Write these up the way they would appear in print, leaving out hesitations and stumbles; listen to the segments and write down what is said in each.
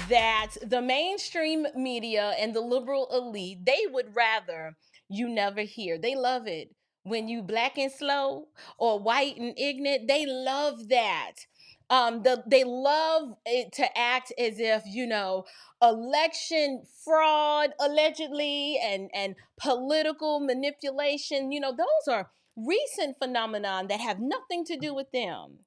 that the mainstream media and the liberal elite, they would rather you never hear. They love it when you black and slow or white and ignorant. They love that. They love it to act as if, election fraud allegedly and political manipulation, those are recent phenomenon that have nothing to do with them.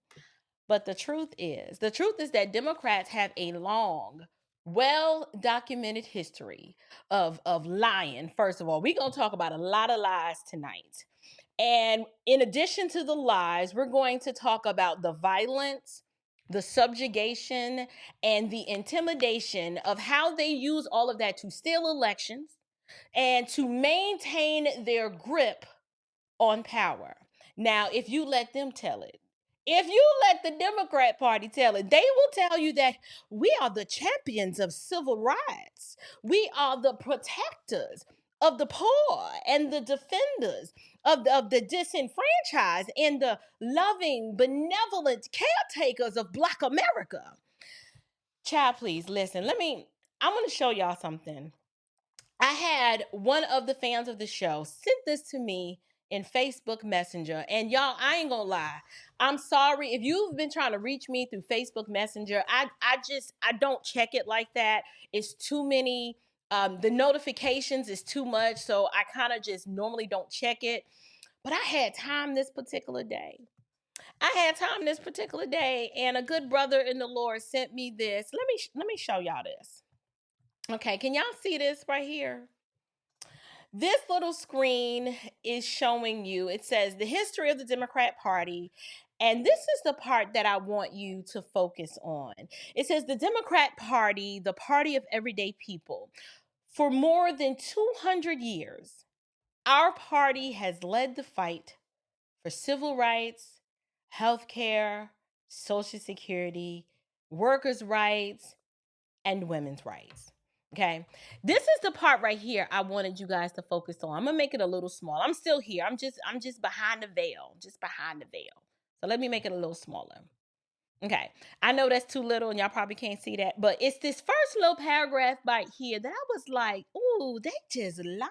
But the truth is that Democrats have a long, well documented history of lying. First of all, we're going to talk about a lot of lies tonight. And in addition to the lies, we're going to talk about the violence, the subjugation, and the intimidation of how they use all of that to steal elections and to maintain their grip on power. Now, if you let them tell it, if you let the Democrat Party tell it, they will tell you that we are the champions of civil rights. We are the protectors of the poor and the defenders of the disenfranchised and the loving, benevolent caretakers of Black America. Child, please listen. I'm going to show y'all something. I had one of the fans of the show sent this to me in Facebook Messenger. And y'all, I ain't gonna lie. I'm sorry if you've been trying to reach me through Facebook Messenger. I don't check it like that. It's too many. The notifications is too much. So I kind of just normally don't check it. But I had time this particular day. And a good brother in the Lord sent me this. Let me show y'all this. Okay, can y'all see this right here? This little screen is showing you, it says the history of the Democrat Party. And this is the part that I want you to focus on. It says the Democrat Party, the party of everyday people. For more than 200 years, our party has led the fight for civil rights, health care, Social Security, workers' rights, and women's rights. Okay, this is the part right here I wanted you guys to focus on. I'm gonna make it a little small. I'm still here. I'm just behind the veil, So let me make it a little smaller. Okay, I know that's too little and y'all probably can't see that, but it's this first little paragraph right here that I was like, ooh, they just lying.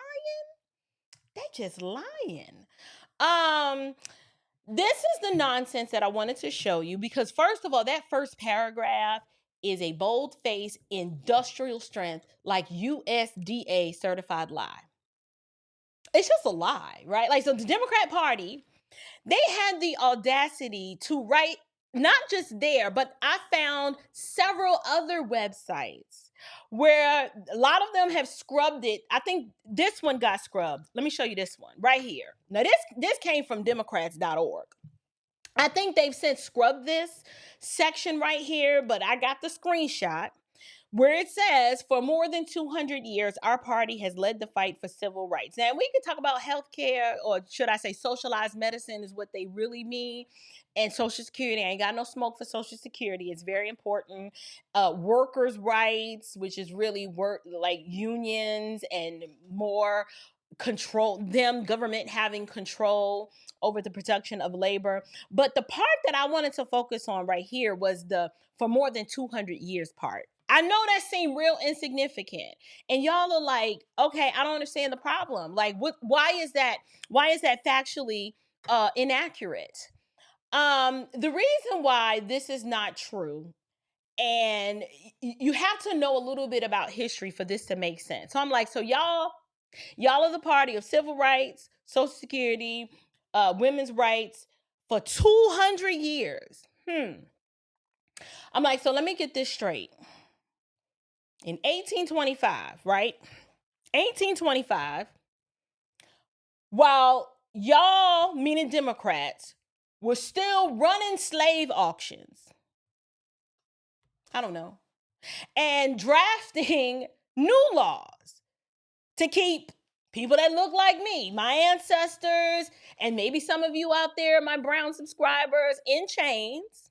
This is the nonsense that I wanted to show you because first of all, that first paragraph is a bold-faced industrial strength, like USDA certified lie. It's just a lie, right? Like, so the Democrat Party, they had the audacity to write, not just there, but I found several other websites where a lot of them have scrubbed it. I think this one got scrubbed. Let me show you this one right here. Now, this came from Democrats.org. I think they've since scrubbed this section right here, but I got the screenshot where it says, for more than 200 years, our party has led the fight for civil rights. Now, we could talk about healthcare, or should I say socialized medicine is what they really mean. And Social Security, I ain't got no smoke for Social Security. It's very important. Workers' rights, which is really work like unions and more government having control over the production of labor. But the part that I wanted to focus on right here was the for more than 200 years part. I know that seemed real insignificant. And y'all are like, okay, I don't understand the problem. Like, why is that factually inaccurate? The reason why this is not true, and you have to know a little bit about history for this to make sense. So I'm like, so y'all are the party of civil rights, Social Security, women's rights for 200 years. I'm like, so let me get this straight. In 1825, right? 1825, while y'all, meaning Democrats, were still running slave auctions. I don't know. And drafting new laws to keep people that look like me, my ancestors, and maybe some of you out there, my brown subscribers, in chains.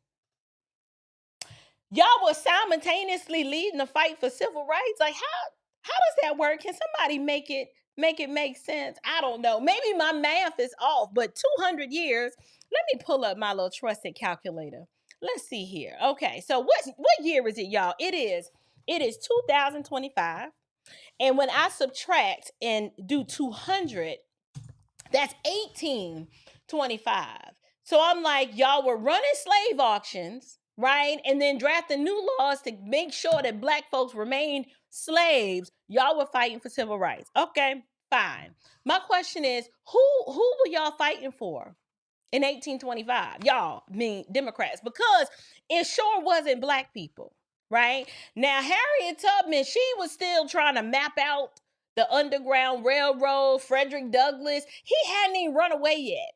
Y'all were simultaneously leading the fight for civil rights. Like, how does that work? Can somebody make it make sense? I don't know. Maybe my math is off, but 200 years. Let me pull up my little trusted calculator. Let's see here. Okay, so what year is it, y'all? It is It is 2025. And when I subtract and do 200, that's 1825. So I'm like, y'all were running slave auctions, right? And then drafting new laws to make sure that Black folks remained slaves. Y'all were fighting for civil rights. Okay, fine. My question is, who were y'all fighting for in 1825? Y'all, mean Democrats, because it sure wasn't Black people, right? Now, Harriet Tubman, she was still trying to map out the Underground Railroad. Frederick Douglass, he hadn't even run away yet.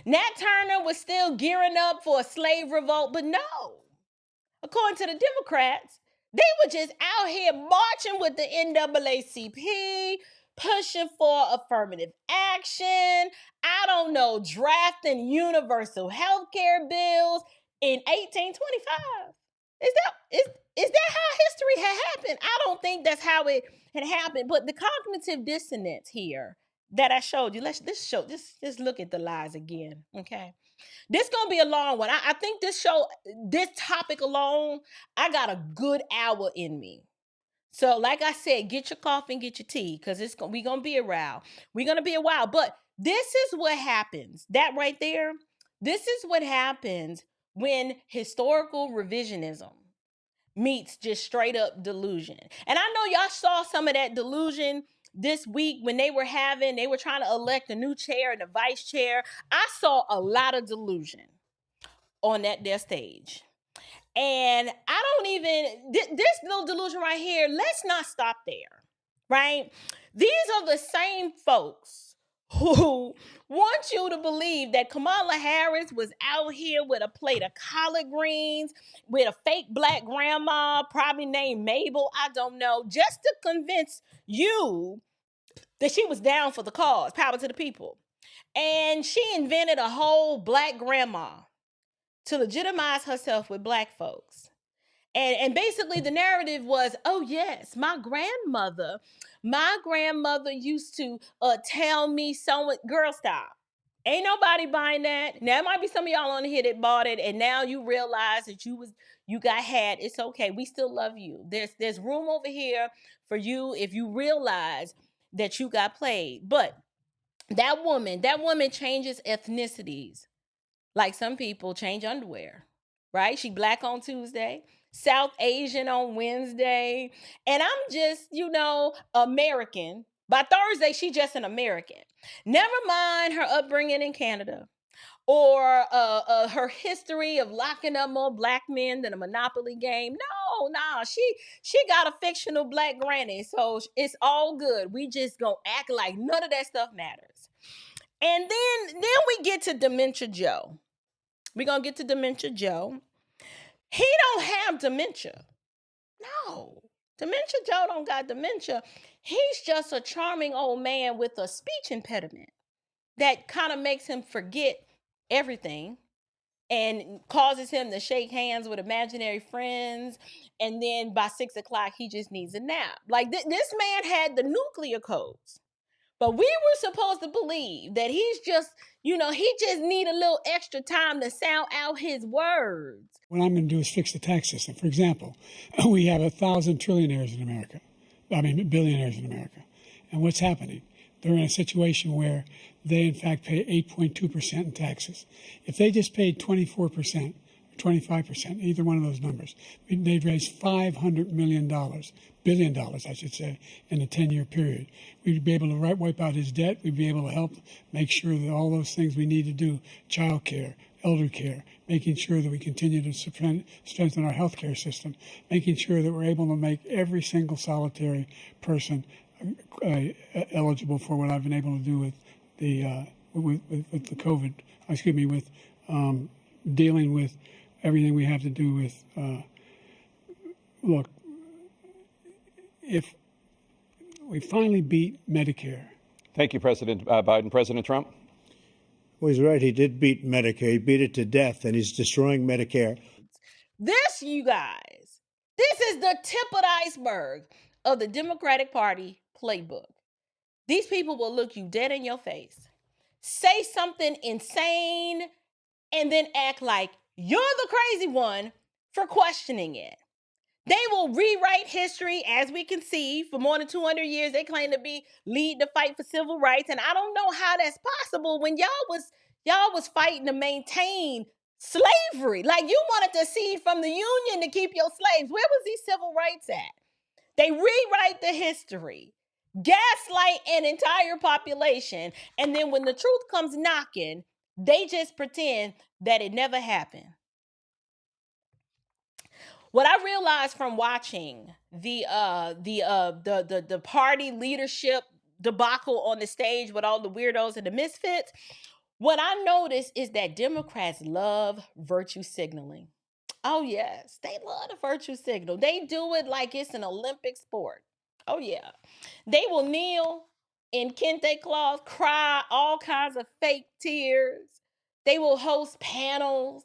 Nat Turner was still gearing up for a slave revolt, but no. According to the Democrats, they were just out here marching with the NAACP, pushing for affirmative action, I don't know, drafting universal health care bills in 1825. Is that how history had happened? I don't think that's how it had happened. But the cognitive dissonance here that I showed you, let's look at the lies again. Okay. This gonna be a long one. I think this topic alone, I got a good hour in me. So, like I said, get your coffee and get your tea, because we're gonna be around. We're gonna be a while. But this is what happens. That right there, this is what happens when historical revisionism meets just straight up delusion. And I know y'all saw some of that delusion this week when they were trying to elect a new chair and a vice chair. I saw a lot of delusion on their stage. And I don't even, this little delusion right here, let's not stop there, right? These are the same folks who want you to believe that Kamala Harris was out here with a plate of collard greens, with a fake Black grandma, probably named Mabel, I don't know, just to convince you that she was down for the cause, power to the people. And she invented a whole Black grandma to legitimize herself with Black folks. And basically the narrative was, oh yes, my grandmother used to tell me someone, girl, stop. Ain't nobody buying that. Now, it might be some of y'all on here that bought it, and now you realize that you got had. It's okay. We still love you. There's room over here for you if you realize that you got played. But that woman changes ethnicities like some people change underwear, right? She Black on Tuesday, South Asian on Wednesday, and I'm just, American. By Thursday, she just an American. Never mind her upbringing in Canada or her history of locking up more Black men than a Monopoly game. No, she got a fictional Black granny, so it's all good. We just gonna act like none of that stuff matters. And then we get to Dementia Joe. We're going to get to Dementia Joe. He don't have dementia. No. Dementia Joe don't got dementia. He's just a charming old man with a speech impediment that kind of makes him forget everything and causes him to shake hands with imaginary friends. And then by 6 o'clock, he just needs a nap. Like this man had the nuclear codes. But we were supposed to believe that he's just, he just need a little extra time to sound out his words. What I'm going to do is fix the tax system. For example, we have 1,000 trillionaires in America. Billionaires in America. And what's happening? They're in a situation where they, in fact, pay 8.2% in taxes. If they just paid 24%, 25%, either one of those numbers, they'd raise $500 million, billion dollars, I should say, in a 10-year period. We'd be able to wipe out his debt. We'd be able to help make sure that all those things we need to do, child care, elder care, making sure that we continue to strengthen our healthcare system, making sure that we're able to make every single solitary person eligible for what I've been able to do with the COVID, with dealing with everything we have to do with, look, if we finally beat Medicare. Thank you, President Biden. President Trump? Well, he's right. He did beat Medicare. He beat it to death, and he's destroying Medicare. This, you guys, this is the tip of the iceberg of the Democratic Party playbook. These people will look you dead in your face, say something insane, and then act like you're the crazy one for questioning it. They will rewrite history, as we can see. For more than 200 years, they claim to be lead the fight for civil rights, and I don't know how that's possible when y'all was fighting to maintain slavery. Like, you wanted to secede from the Union to keep your slaves. Where was these civil rights at? They rewrite the history, gaslight an entire population, and then when the truth comes knocking, they just pretend that it never happened. What I realized from watching the party leadership debacle on the stage with all the weirdos and the misfits, what I noticed is that Democrats love virtue signaling. Oh yes, they love the virtue signal. They do it like it's an Olympic sport. Oh yeah, they will kneel in kente cloths, cry all kinds of fake tears. They will host panels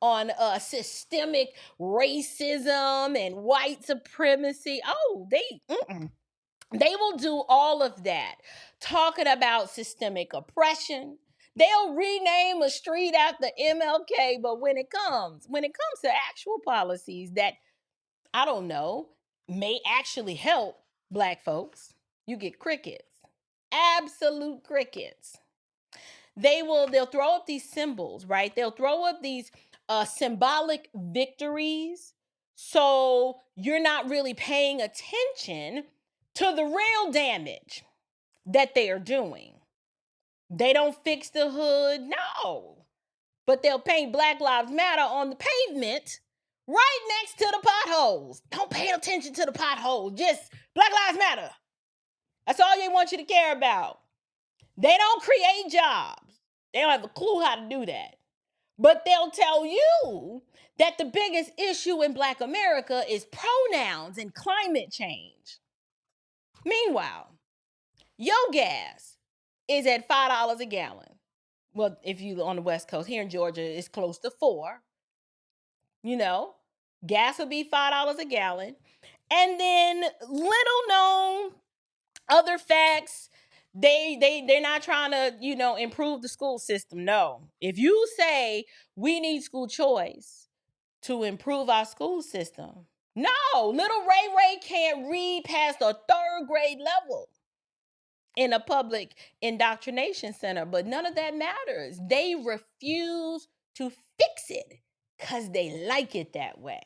on systemic racism and white supremacy. Oh, they will do all of that, talking about systemic oppression. They'll rename a street after MLK, but when it comes to actual policies that, I don't know, may actually help Black folks, you get crickets. Absolute crickets. They'll throw up these symbols, right? They'll throw up these symbolic victories, so you're not really paying attention to the real damage that they are doing. They don't fix the hood, no, but they'll paint Black Lives Matter on the pavement right next to the potholes. Don't pay attention to the potholes, just Black Lives Matter. That's all they want you to care about. They don't create jobs. They don't have a clue how to do that. But they'll tell you that the biggest issue in Black America is pronouns and climate change. Meanwhile, your gas is at $5 a gallon. Well, if you on the West Coast, here in Georgia, it's close to $4. You know, gas will be $5 a gallon. And then little known other facts, they're not trying to, improve the school system. No. If you say we need school choice to improve our school system, no, little Ray can't read past a 3rd grade level in a public indoctrination center, but none of that matters. They refuse to fix it because they like it that way.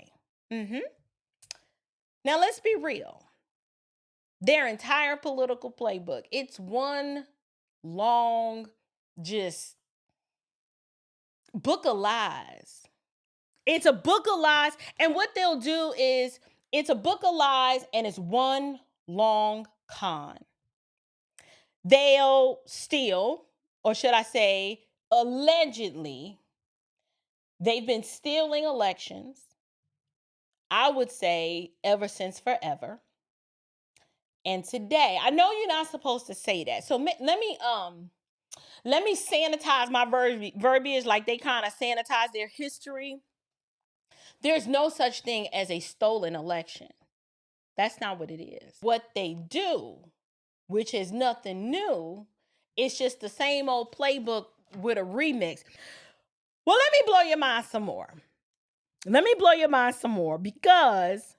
Now, let's be real. Their entire political playbook, it's one long, just book of lies. It's a book of lies, and what they'll do is, it's a book of lies, and it's one long con. They'll steal, or should I say, allegedly, they've been stealing elections, I would say, ever since forever. And today, I know you're not supposed to say that, so let me sanitize my verbiage like they kind of sanitize their history. There's no such thing as a stolen election. That's not what it is. What they do, which is nothing new, it's just the same old playbook with a remix. Well, let me blow your mind some more. Because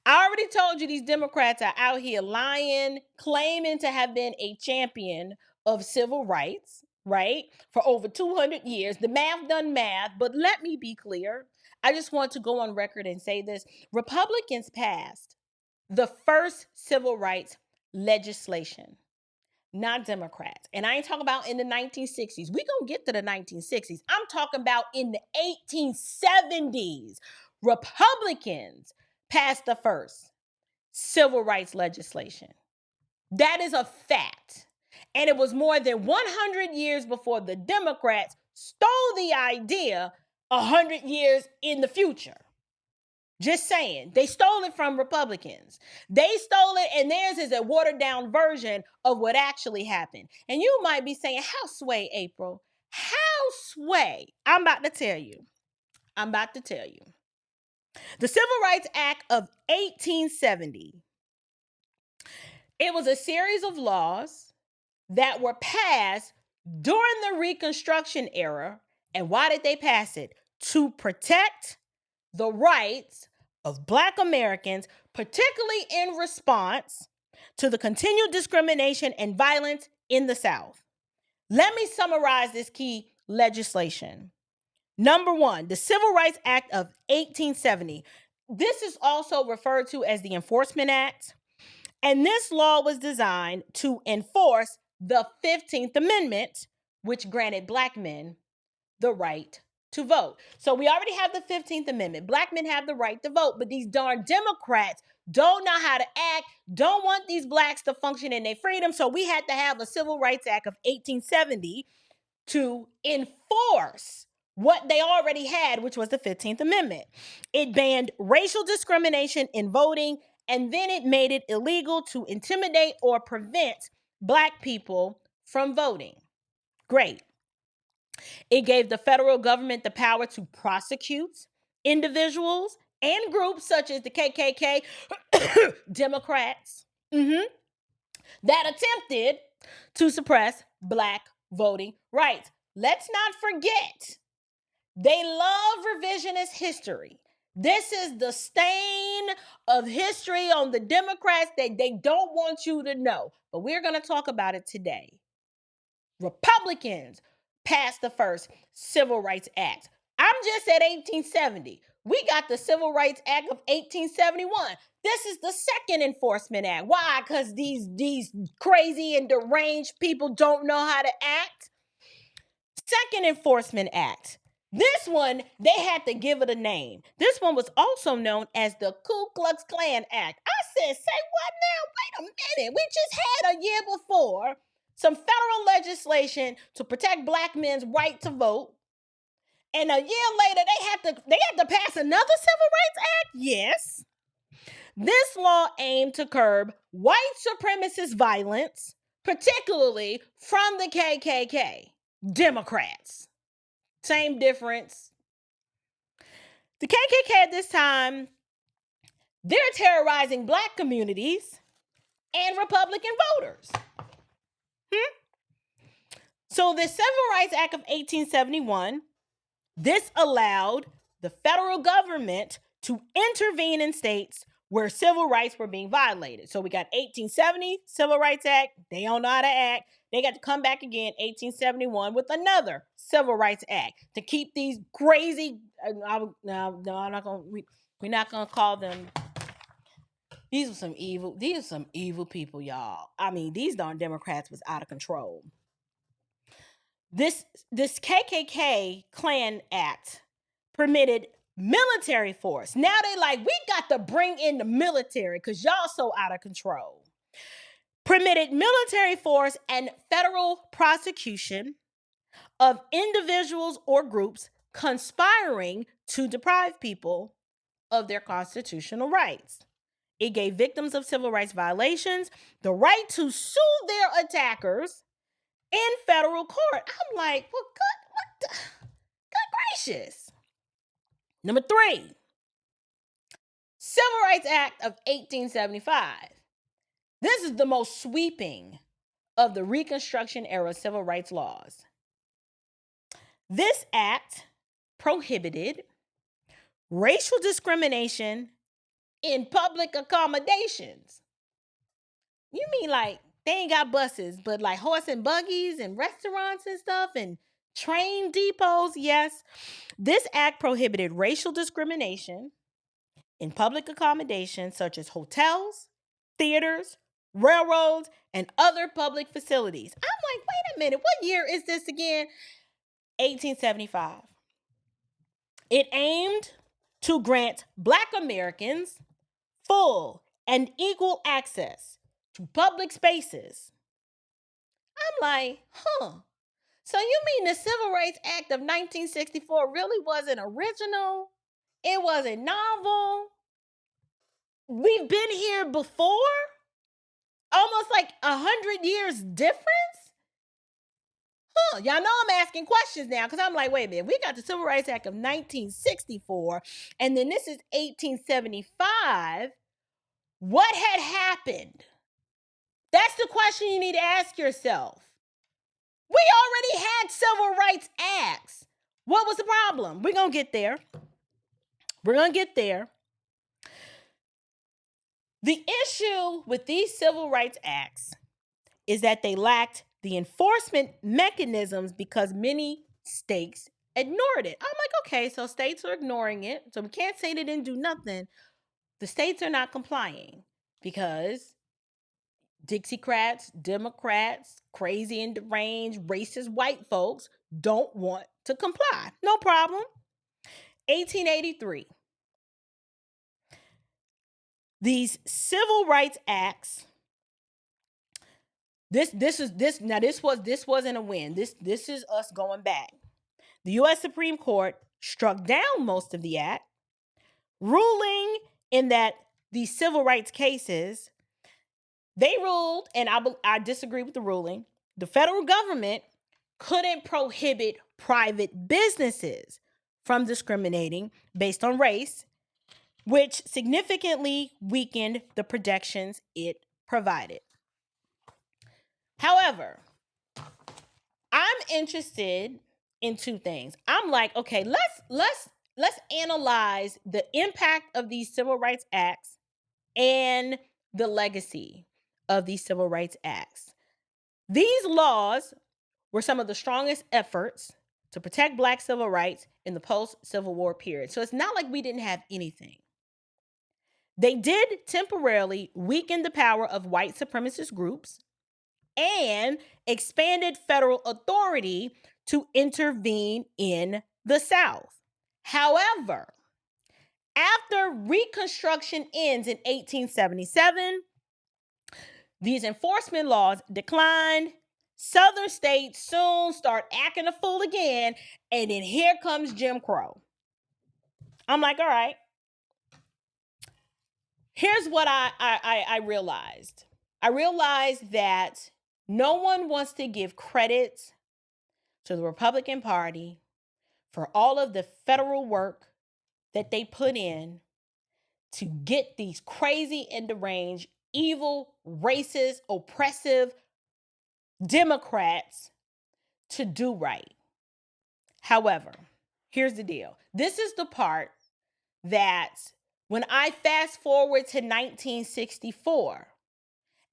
I already told you these Democrats are out here lying, claiming to have been a champion of civil rights, right? For over 200 years. The math done math, but let me be clear. I just want to go on record and say this. Republicans passed the first civil rights legislation, not Democrats. And I ain't talking about in the 1960s. We gonna get to the 1960s. I'm talking about in the 1870s. Republicans passed the first civil rights legislation. That is a fact. And it was more than 100 years before the Democrats stole the idea 100 years in the future. Just saying. They stole it from Republicans. They stole it, and theirs is a watered-down version of what actually happened. And you might be saying, how sway, April? How sway? I'm about to tell you. The Civil Rights Act of 1870. It was a series of laws that were passed during the Reconstruction era. And why did they pass it? To protect the rights of Black Americans, particularly in response to the continued discrimination and violence in the South. Let me summarize this key legislation. Number one, the Civil Rights Act of 1870. This is also referred to as the Enforcement Act. And this law was designed to enforce the 15th Amendment, which granted Black men the right to vote. So we already have the 15th Amendment. Black men have the right to vote, but these darn Democrats don't know how to act, don't want these Blacks to function in their freedom. So we had to have a Civil Rights Act of 1870 to enforce what they already had, which was the 15th Amendment. It banned racial discrimination in voting, and then it made it illegal to intimidate or prevent Black people from voting. Great. It gave the federal government the power to prosecute individuals and groups such as the KKK, Democrats, that attempted to suppress Black voting rights. Let's not forget, they love revisionist history. This is the stain of history on the Democrats that they don't want you to know. But we're going to talk about it today. Republicans passed the first Civil Rights Act. I'm just at 1870. We got the Civil Rights Act of 1871. This is the second Enforcement Act. Why? Because these crazy and deranged people don't know how to act. Second Enforcement Act. This one, they had to give it a name. This one was also known as the Ku Klux Klan Act. I said, say what now? Wait a minute. We just had a year before some federal legislation to protect Black men's right to vote. And a year later, they had to pass another Civil Rights Act? Yes. This law aimed to curb white supremacist violence, particularly from the KKK, Democrats. Same difference. The KKK at this time, they're terrorizing Black communities and Republican voters. So the Civil Rights Act of 1871, this allowed the federal government to intervene in states where civil rights were being violated. So we got 1870 Civil Rights Act. They don't know how to act. They got to come back again, 1871, with another Civil Rights Act to keep these crazy. I'm not gonna. We're not gonna call them. These are some evil people, y'all. I mean, these darn Democrats was out of control. This KKK Klan Act permitted military force. Now they like, we got to bring in the military because y'all so out of control. Permitted military force and federal prosecution of individuals or groups conspiring to deprive people of their constitutional rights. It gave victims of civil rights violations the right to sue their attackers in federal court. I'm like, well, good gracious. Number 3, Civil Rights Act of 1875. This is the most sweeping of the Reconstruction era civil rights laws. This act prohibited racial discrimination in public accommodations. You mean like they ain't got buses, but like horse and buggies and restaurants and stuff and train depots? Yes. This act prohibited racial discrimination in public accommodations such as hotels, theaters, railroads, and other public facilities. I'm like, wait a minute, what year is this again? 1875. It aimed to grant Black Americans full and equal access to public spaces. I'm like, so you mean the Civil Rights Act of 1964 really wasn't original? It wasn't novel? We've been here before? Almost like 100 years difference? Y'all know I'm asking questions now because I'm like, wait a minute. We got the Civil Rights Act of 1964, and then this is 1875. What had happened? That's the question you need to ask yourself. We already had civil rights acts. What was the problem? We're going to get there. The issue with these civil rights acts is that they lacked the enforcement mechanisms because many states ignored it. I'm like, okay, so states are ignoring it. So we can't say they didn't do nothing. The states are not complying because Dixiecrats, Democrats, crazy and deranged, racist white folks don't want to comply. No problem. 1883. These civil rights acts. This wasn't a win. This is us going back. The U.S. Supreme Court struck down most of the act, ruling in that these civil rights cases, they ruled, and I disagree with the ruling, the federal government couldn't prohibit private businesses from discriminating based on race, which significantly weakened the protections it provided. However, I'm interested in two things. I'm like, okay, let's analyze the impact of these civil rights acts and the legacy of these civil rights acts. These laws were some of the strongest efforts to protect Black civil rights in the post-Civil War period. So it's not like we didn't have anything. They did temporarily weaken the power of white supremacist groups and expanded federal authority to intervene in the South. However, after Reconstruction ends in 1877, these enforcement laws declined. Southern states soon start acting a fool again, and then here comes Jim Crow. I'm like, all right. Here's what I realized. I realized that no one wants to give credit to the Republican Party for all of the federal work that they put in to get these crazy and deranged, evil, racist, oppressive Democrats to do right. However, here's the deal. This is the part that when I fast forward to 1964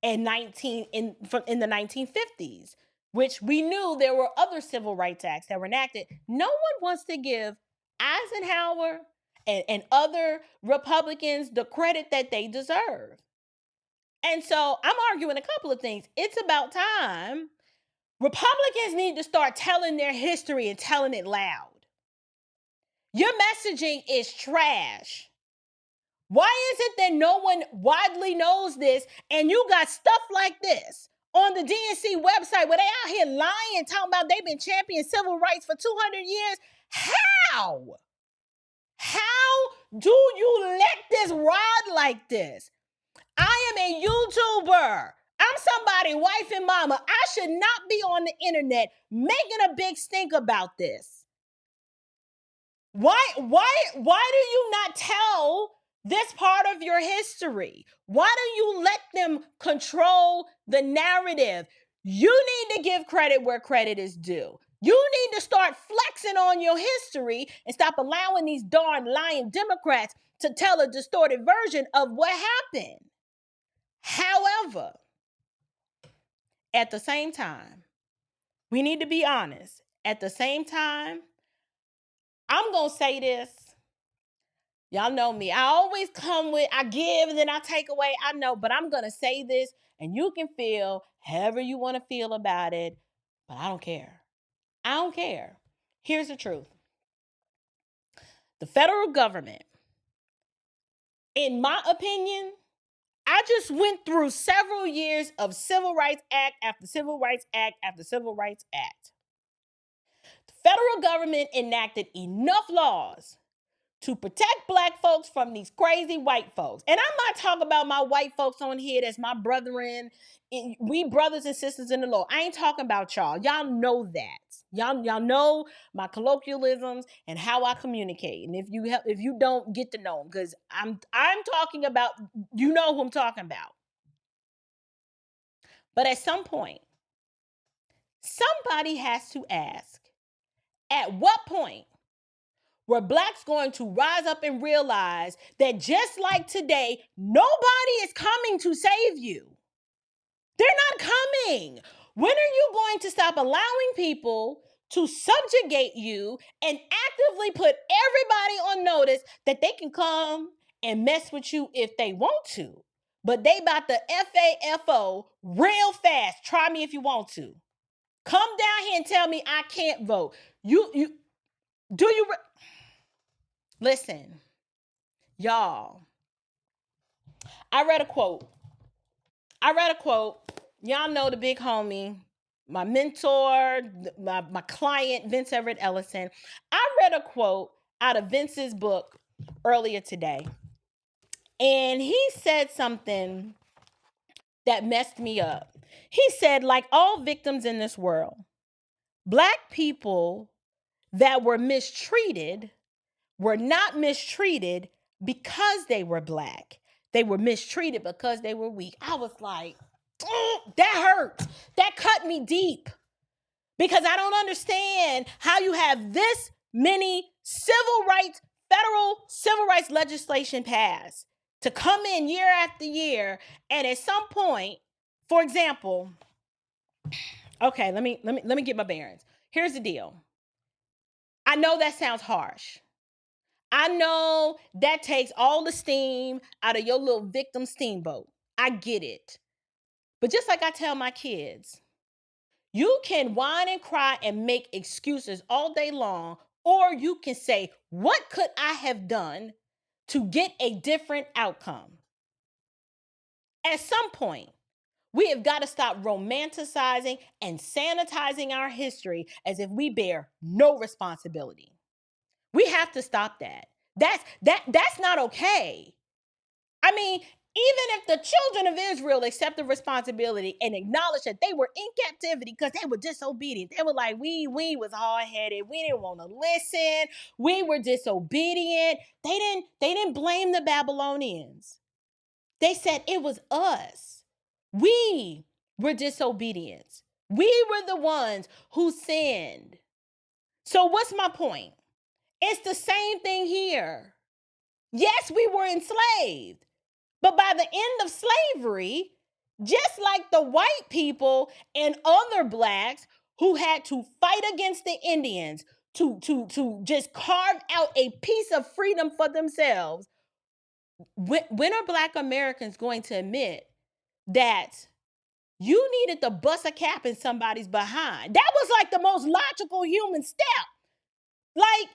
and in the 1950s, which we knew there were other civil rights acts that were enacted, no one wants to give Eisenhower and other Republicans the credit that they deserve. And so I'm arguing a couple of things. It's about time Republicans need to start telling their history and telling it loud. Your messaging is trash. Why is it that no one widely knows this and you got stuff like this on the DNC website where they out here lying, talking about they've been championing civil rights for 200 years? How? How do you let this ride like this? I am a YouTuber. I'm somebody's wife and mama. I should not be on the internet making a big stink about this. Why do you not tell this part of your history? Why do you let them control the narrative? You need to give credit where credit is due. You need to start flexing on your history and stop allowing these darn lying Democrats to tell a distorted version of what happened. However, at the same time, we need to be honest. At the same time, I'm going to say this. Y'all know me. I always come with, I give and then I take away. I know, but I'm going to say this and you can feel however you want to feel about it, but I don't care. I don't care. Here's the truth. The federal government, in my opinion, I just went through several years of Civil Rights Act after Civil Rights Act after Civil Rights Act. The federal government enacted enough laws to protect Black folks from these crazy white folks. And I'm not talking about my white folks on here that's my brethren. We brothers and sisters in the Lord. I ain't talking about y'all. Y'all know that. Y'all know my colloquialisms and how I communicate. And if you don't, get to know them, because I'm talking about, you know who I'm talking about. But at some point, somebody has to ask, at what point where Blacks going to rise up and realize that just like today, nobody is coming to save you. They're not coming. When are you going to stop allowing people to subjugate you and actively put everybody on notice that they can come and mess with you if they want to? But they about to FAFO real fast. Try me if you want to. Come down here and tell me I can't vote. Listen, y'all. I read a quote. Y'all know the big homie, my mentor, my client, Vince Everett Ellison. I read a quote out of Vince's book earlier today. And he said something that messed me up. He said, like all victims in this world, Black people that were mistreated were not mistreated because they were Black. They were mistreated because they were weak. I was like, that hurt. That cut me deep. Because I don't understand how you have this many federal civil rights legislation passed to come in year after year. And at some point, for example, okay, let me get my bearings. Here's the deal. I know that sounds harsh. I know that takes all the steam out of your little victim steamboat. I get it. But just like I tell my kids, you can whine and cry and make excuses all day long, or you can say, what could I have done to get a different outcome? At some point, we have got to stop romanticizing and sanitizing our history as if we bear no responsibility. We have to stop that. That's not okay. I mean, even if the children of Israel accepted responsibility and acknowledged that they were in captivity because they were disobedient, they were like, we was hard-headed, we didn't want to listen, we were disobedient. They didn't blame the Babylonians. They said it was us. We were disobedient. We were the ones who sinned. So what's my point? It's the same thing here. Yes, we were enslaved. But by the end of slavery, just like the white people and other Blacks who had to fight against the Indians to just carve out a piece of freedom for themselves, when are Black Americans going to admit that you needed to bust a cap in somebody's behind? That was like the most logical human step. Like,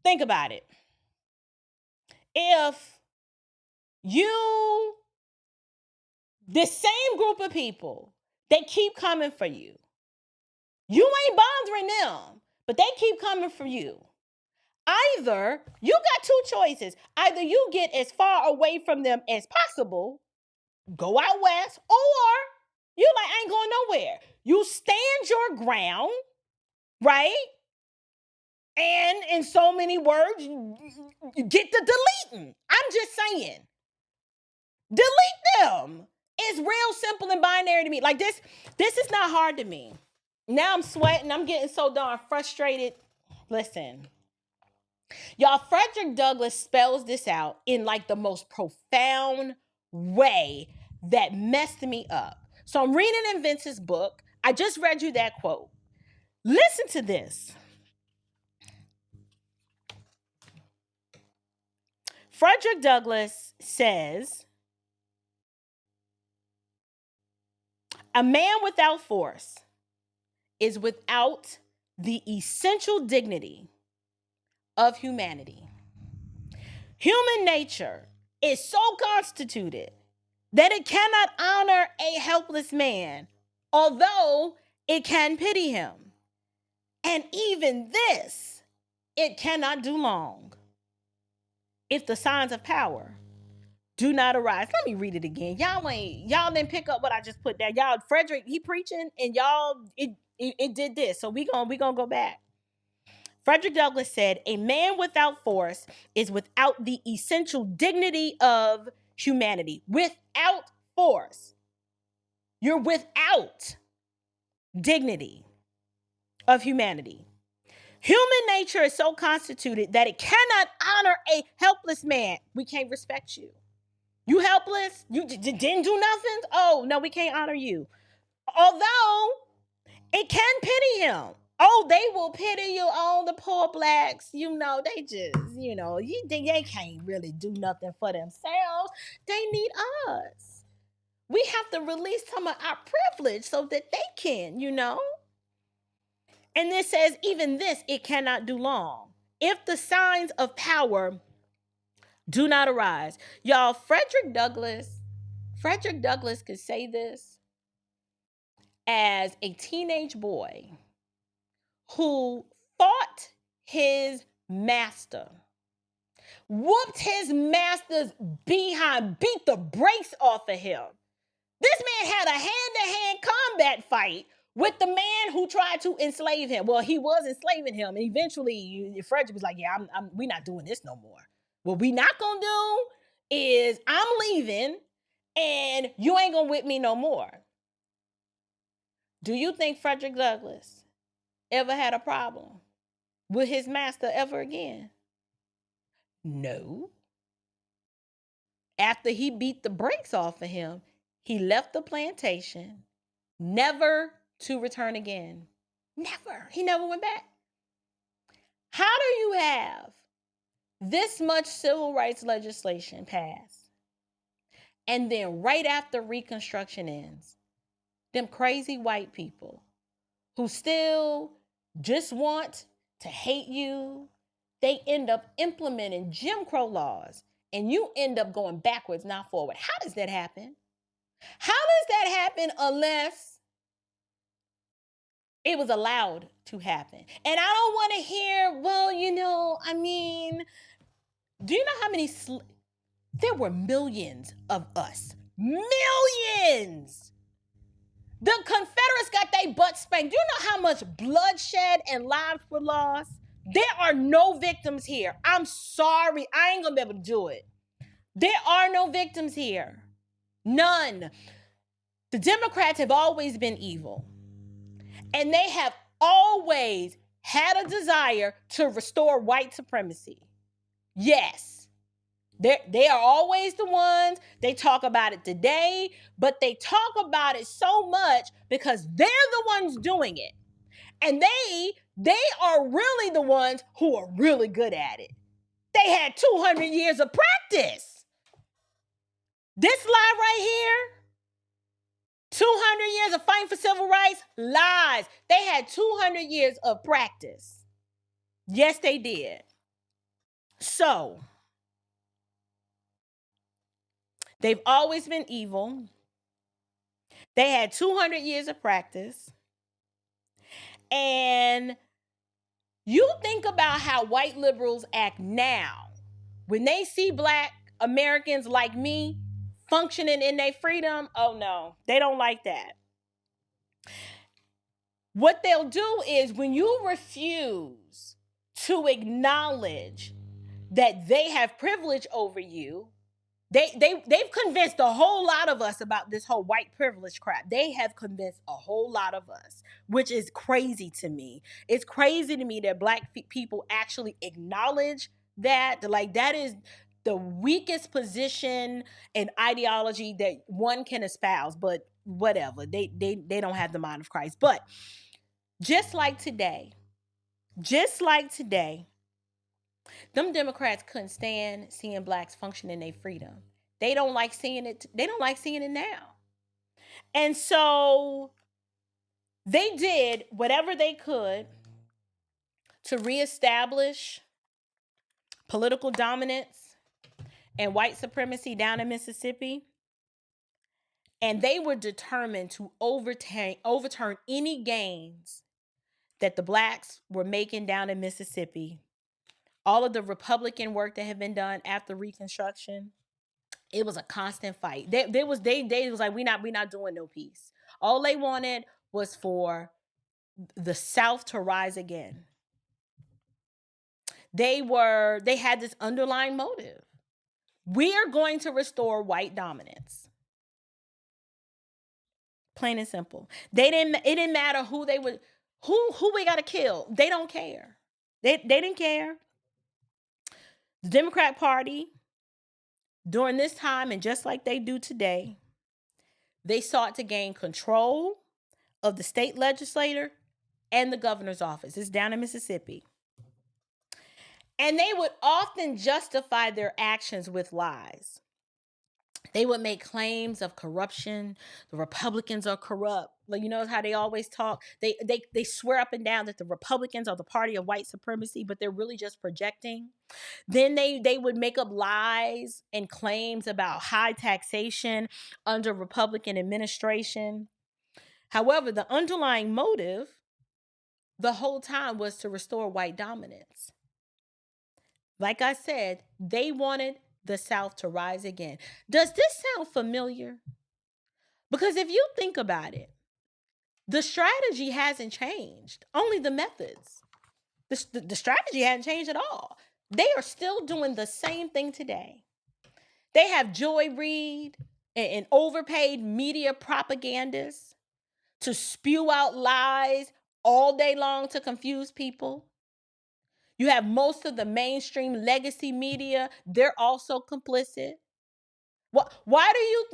think about it. If this same group of people, they keep coming for you. You ain't bothering them, but they keep coming for you. Either you got two choices. Either you get as far away from them as possible, go out west, or you like, I ain't going nowhere. You stand your ground, right? And in so many words, you get the deleting. I'm just saying. Delete them. It's real simple and binary to me. Like this is not hard to me. Now I'm sweating. I'm getting so darn frustrated. Listen. Y'all, Frederick Douglass spells this out in like the most profound way that messed me up. So I'm reading in Vince's book. I just read you that quote. Listen to this. Frederick Douglass says, a man without force is without the essential dignity of humanity. Human nature is so constituted that it cannot honor a helpless man, although it can pity him. And even this, it cannot do long. If the signs of power do not arise. Let me read it again. Y'all didn't pick up what I just put down. Y'all, Frederick, he preaching, and y'all, it did this. So we gonna go back. Frederick Douglass said, a man without force is without the essential dignity of humanity. Without force, you're without dignity of humanity. Human nature is so constituted that it cannot honor a helpless man. We can't respect you. You helpless? You didn't do nothing? Oh, no, we can't honor you. Although it can pity him. Oh, they will pity you on the poor blacks. They just, they can't really do nothing for themselves. They need us. We have to release some of our privilege so that they can. And this says, even this, it cannot do long. If the signs of power do not arise. Y'all, Frederick Douglass could say this as a teenage boy who fought his master, whooped his master's behind, beat the brakes off of him. This man had a hand-to-hand combat fight with the man who tried to enslave him. Well, he was enslaving him, and eventually Frederick was like, "Yeah, we're not doing this no more. What we not gonna do is I'm leaving, and you ain't gonna whip me no more." Do you think Frederick Douglass ever had a problem with his master ever again? No. After he beat the brakes off of him, he left the plantation, never to return again. Never. He never went back. How do you have this much civil rights legislation passed, and then right after Reconstruction ends, them crazy white people who still just want to hate you, they end up implementing Jim Crow laws, and you end up going backwards, not forward? How does that happen? How does that happen unless it was allowed to happen? And I don't want to hear, well, do you know how many there were millions of us. Millions! The Confederates got their butt spanked. Do you know how much bloodshed and lives were lost? There are no victims here. I'm sorry. I ain't gonna be able to do it. There are no victims here. None. The Democrats have always been evil. And they have always had a desire to restore white supremacy. Yes. They are always the ones, they talk about it today, but they talk about it so much because they're the ones doing it. And they are really the ones who are really good at it. They had 200 years of practice. This lie right here, 200 years of fighting for civil rights, lies. They had 200 years of practice. Yes, they did. So, they've always been evil. They had 200 years of practice. And you think about how white liberals act now when they see Black Americans like me functioning in their freedom. Oh no, they don't like that. What they'll do is when you refuse to acknowledge that they have privilege over you, they've convinced a whole lot of us about this whole white privilege crap. They have convinced a whole lot of us, which is crazy to me. It's crazy to me that Black people actually acknowledge that. Like, that is the weakest position and ideology that one can espouse, but whatever. They don't have the mind of Christ. But just like today, them Democrats couldn't stand seeing Blacks function in their freedom. They don't like seeing it. They don't like seeing it now. And so they did whatever they could to reestablish political dominance and white supremacy down in Mississippi. And they were determined to overturn any gains that the Blacks were making down in Mississippi. All of the Republican work that had been done after Reconstruction, it was a constant fight. They was like, we not doing no peace. All they wanted was for the South to rise again. They had this underlying motive. We are going to restore white dominance. Plain and simple. It didn't matter who we gotta kill. They don't care. They didn't care. The Democrat Party, during this time, and just like they do today, they sought to gain control of the state legislature and the governor's office. It's down in Mississippi. And they would often justify their actions with lies. They would make claims of corruption. The Republicans are corrupt. Like, you know how they always talk? They swear up and down that the Republicans are the party of white supremacy, but they're really just projecting. Then they would make up lies and claims about high taxation under Republican administration. However, the underlying motive the whole time was to restore white dominance. Like I said, they wanted the South to rise again. Does this sound familiar? Because if you think about it, the strategy hasn't changed, only the methods. The strategy hasn't changed at all. They are still doing the same thing today. They have Joy Reid and overpaid media propagandists to spew out lies all day long to confuse people. You have most of the mainstream legacy media. They're also complicit. Why do you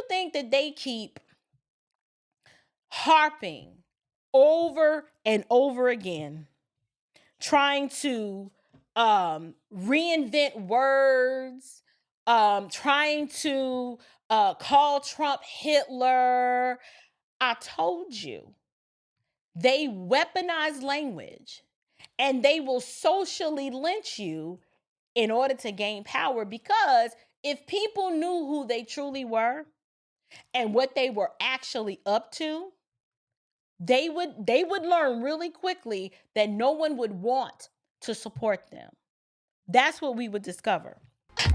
think that they keep harping over and over again, trying to reinvent words, trying to call Trump Hitler? I told you, they weaponize language. And they will socially lynch you in order to gain power, because if people knew who they truly were and what they were actually up to, they would learn really quickly that no one would want to support them. That's what we would discover.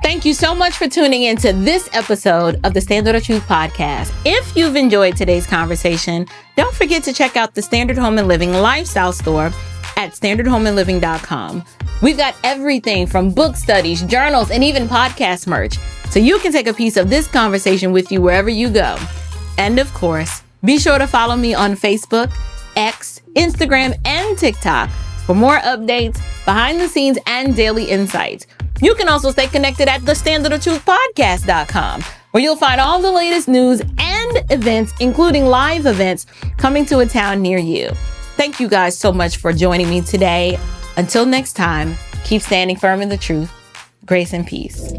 Thank you so much for tuning into this episode of the Standard of Truth podcast. If you've enjoyed today's conversation, don't forget to check out the Standard Home and Living lifestyle store at standardhomeandliving.com. We've got everything from book studies, journals, and even podcast merch, so you can take a piece of this conversation with you wherever you go. And of course, be sure to follow me on Facebook, X, Instagram, and TikTok for more updates, behind the scenes, and daily insights. You can also stay connected at thestandardofTruthpodcast.com, where you'll find all the latest news and events, including live events coming to a town near you. Thank you guys so much for joining me today. Until next time, keep standing firm in the truth. Grace and peace.